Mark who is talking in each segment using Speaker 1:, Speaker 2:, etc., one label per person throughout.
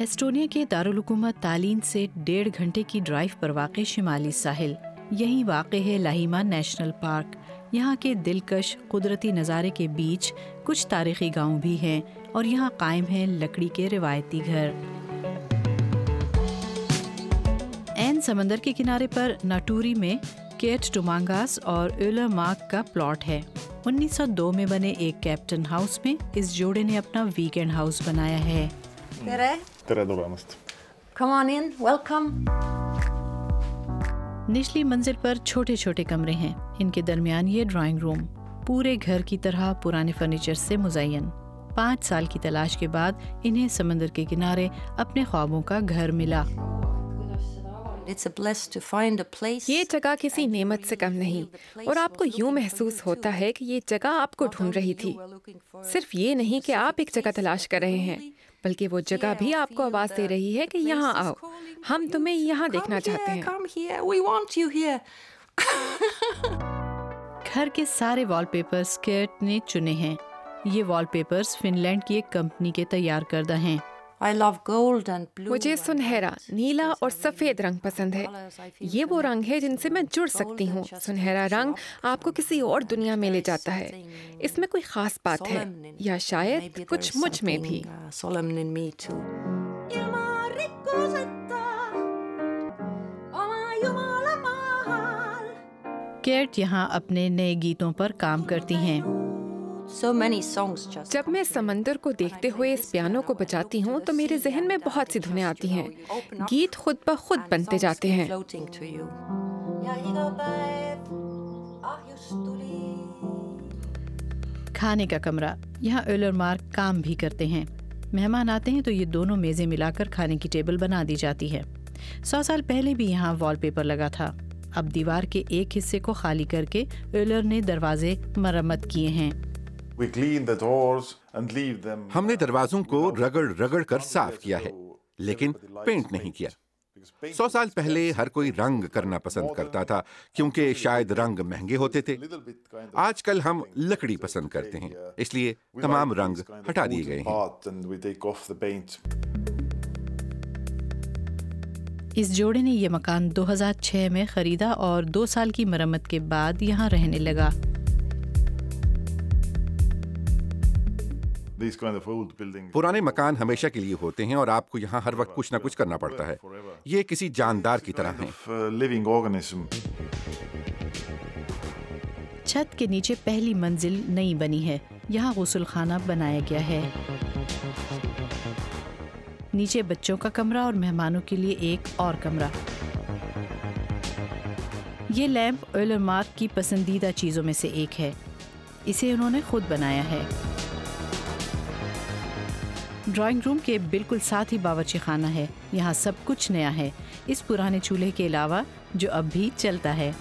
Speaker 1: Estonia के दारुल-हुकूमत तालीन से 1.5 घंटे की ड्राइव पर वाक़ शिमाली साहिल, यहीं वाक़ है लाहिमा नेशनल पार्क। यहाँ के दिलकश कुदरती नज़ारे के बीच कुछ तारीख़ी गांव भी हैं और यहाँ कायम हैं लकड़ी के रिवायती घर। ऐन समंदर के किनारे पर नाटूरी में केट टुमांगास और ओलर मार्क का प्लॉट है। 1902 में बने एक कैप्टन हाउस में इस जोड़े ने अपना वीकेंड हाउस बनाया है।
Speaker 2: Come on in, welcome.
Speaker 1: निचली मंजिल पर छोटे छोटे कमरे हैं, इनके दरमियान ये ड्राइंग रूम, पूरे घर की तरह पुराने फर्नीचर से मुज़य्यन। 5 साल की तलाश के बाद इन्हें समंदर के किनारे अपने ख्वाबों का घर मिला।
Speaker 3: ये जगह किसी नेमत से कम नहीं और आपको यूं महसूस होता है कि ये जगह आपको ढूंढ रही थी। सिर्फ ये नहीं कि आप एक जगह तलाश कर रहे हैं, बल्कि वो जगह भी आपको आवाज दे रही है कि यहाँ आओ, हम तुम्हें यहाँ देखना चाहते हैं।
Speaker 1: घर के सारे वॉलपेपर्स केट ने चुने हैं। ये वॉलपेपर्स फिनलैंड की एक कंपनी के तैयार करदा हैं।
Speaker 3: मुझे सुनहरा, नीला और सफेद रंग पसंद है। ये वो रंग है जिनसे मैं जुड़ सकती हूँ। सुनहरा रंग आपको किसी और दुनिया में ले जाता है। इसमें कोई खास बात है, या शायद कुछ मुझ में भी।
Speaker 1: केट यहाँ अपने नए गीतों पर काम करती हैं।
Speaker 3: जब मैं समंदर को देखते हुए इस पियानो को बजाती हूँ तो मेरे जहन में बहुत सी धुनें आती हैं। गीत खुद ब खुद बनते जाते हैं।
Speaker 1: खाने का कमरा, यहाँ ओलर मार्क काम भी करते हैं। मेहमान आते हैं तो ये दोनों मेज़ें मिलाकर खाने की टेबल बना दी जाती है। 100 साल पहले भी यहाँ वॉलपेपर लगा था। अब दीवार के एक हिस्से को खाली करके ओलर ने दरवाजे मरम्मत किए हैं।
Speaker 4: हमने दरवाजों को रगड़ रगड़ कर साफ किया है, लेकिन पेंट नहीं किया। 100 साल पहले हर कोई रंग करना पसंद करता था क्योंकि शायद रंग महंगे होते थे। आजकल हम लकड़ी पसंद करते हैं, इसलिए तमाम रंग हटा दिए गए हैं।
Speaker 1: इस जोड़े ने ये मकान 2006 में खरीदा और 2 साल की मरम्मत के बाद यहाँ रहने लगा।
Speaker 4: पुराने मकान हमेशा के लिए होते हैं और आपको यहाँ हर वक्त कुछ न कुछ करना पड़ता है। ये किसी जानदार की तरह हैं।
Speaker 1: छत के नीचे पहली मंजिल नई बनी है। यहाँ गुस्ल खाना बनाया गया है। नीचे बच्चों का कमरा और मेहमानों के लिए एक और कमरा। ये लैंप ओलर मार्क की पसंदीदा चीज़ों में से एक है। इसे उन्होंने खुद बनाया है। ड्राइंग रूम के बिल्कुल साथ ही बावर्ची खाना है। यहाँ सब कुछ नया है, इस पुराने चूल्हे के अलावा जो अब भी चलता है।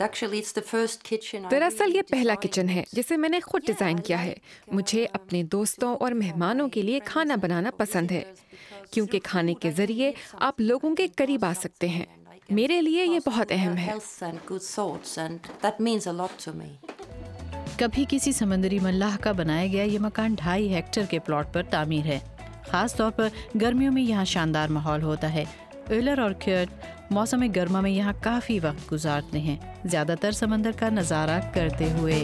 Speaker 3: दरअसल ये पहला किचन है जिसे मैंने खुद डिज़ाइन किया है। मुझे अपने दोस्तों और मेहमानों के लिए खाना बनाना पसंद है, क्योंकि खाने के जरिए आप लोगों के करीब आ सकते हैं। मेरे लिए ये बहुत अहम है।
Speaker 1: कभी किसी समंदरी मल्लाह का बनाया गया ये मकान 2.5 हेक्टेयर के प्लॉट पर तामीर है। ख़ास तौर पर गर्मियों में यहाँ शानदार माहौल होता है। ओलर और केट मौसम गर्मा में यहाँ काफ़ी वक्त गुजारते हैं, ज़्यादातर समंदर का नज़ारा करते हुए।